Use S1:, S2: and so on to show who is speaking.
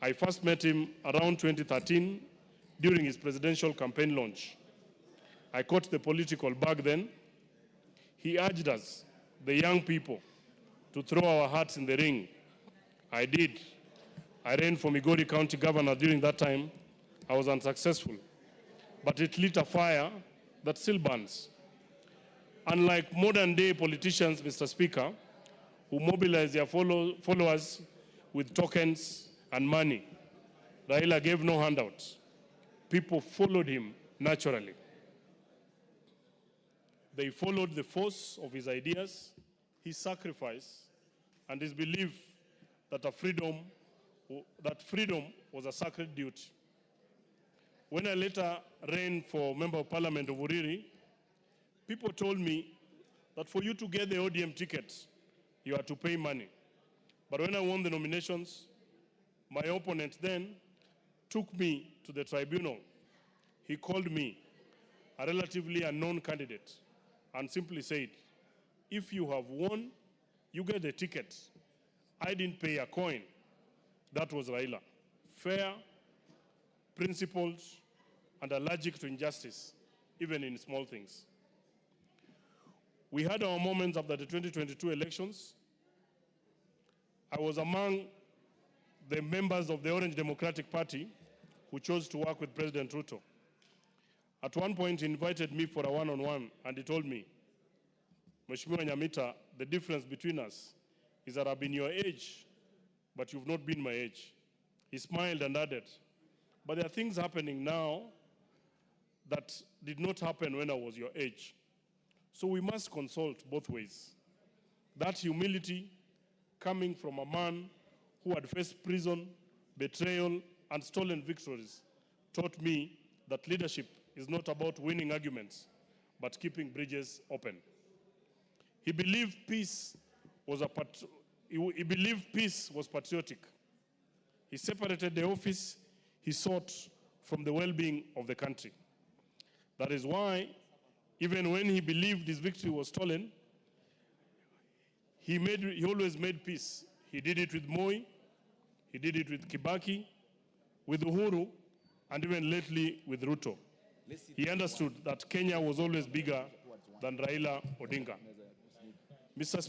S1: I first met him around 2013 during his presidential campaign launch. I caught the political bug then. He urged us, the young people, to throw our hearts in the ring. I did. I ran for Migori County Governor during that time. I was unsuccessful, but it lit a fire that still burns. Unlike modern day politicians, Mr. Speaker, who mobilize their followers with tokens and money, Raila gave no handouts. People followed him naturally. They followed the force of his ideas, his sacrifice, and his belief that freedom was a sacred duty. When I later ran for Member of Parliament of Uriri, people told me that for you to get the ODM ticket, you had to pay money. But when I won the nominations, my opponent then took me to the tribunal. He called me a relatively unknown candidate and simply said, if you have won, you get the ticket. I didn't pay a coin. That was Raila. Fair, principled, and allergic to injustice, even in small things. We had our moments after the 2022 elections. I was among the members of the Orange Democratic Party who chose to work with President Ruto. At one point, he invited me for a one-on-one, and he told me, Mheshimiwa Nyamita, the difference between us is that I've been your age, but you've not been my age. He smiled and added, but there are things happening now that did not happen when I was your age. So we must consult both ways. That humility coming from a man who had faced prison, betrayal, and stolen victories taught me that leadership is not about winning arguments, but keeping bridges open. He believed peace was patriotic. He separated the office he sought from the well-being of the country. That is why, even when he believed his victory was stolen, he always made peace. He did it with Moi, he did it with Kibaki, with Uhuru, and even lately with Ruto. He understood that Kenya was always bigger than Raila Odinga. Mr.